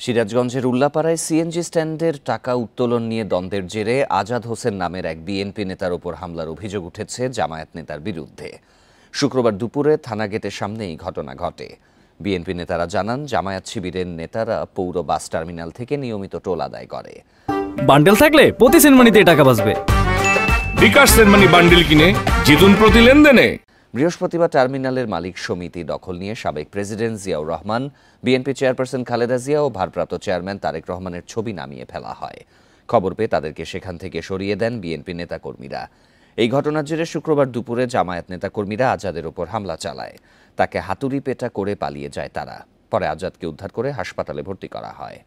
সিরাজগঞ্জের উল্লাপাড়ায় সিএনজি স্ট্যান্ডের টাকা উত্তোলন নিয়ে দ্বন্দ্বের জেরে আজাদ হোসেন নামের এক বিএনপি নেতার ওপর হামলার অভিযোগ উঠেছে জামায়াত নেতার বিরুদ্ধে। শুক্রবার দুপুরে থানা গেটের সামনেই ঘটনা ঘটে। বিএনপি নেতারা জানান, জামায়াত শিবিরের নেতারা পৌর বাস টার্মিনাল থেকে নিয়মিত টোল আদায় করে। বান্ডেল থাকলে প্রতি সেনমানিতে টাকা বাঁচবে। বিকাশ সেনমানি বান্ডেল কিনে জিতুন প্রতি লেনদেনে। বৃহস্পতিবার টার্মিনালের মালিক সমিতি দখল নিয়ে সাবেক president Ziaur Rahman, BNP chairperson Khaleda Zia ও ভারপ্রাপ্ত চেয়ারম্যান তারেক রহমানের ছবি নামিয়ে ফেলা হয়। খবর পেয়ে তাদেরকে সেখান থেকে সরিয়ে দেন বিএনপি নেতাকর্মীরা। এই ঘটনার জেরে শুক্রবার দুপুরে জামায়াত নেতাকর্মীরা আজাদের ওপর হামলা চালায়। তাকে হাতুড়ি পেটা করে পালিয়ে যায় তারা। পরে আজাদকে উদ্ধার করে হাসপাতালে ভর্তি করা হয়।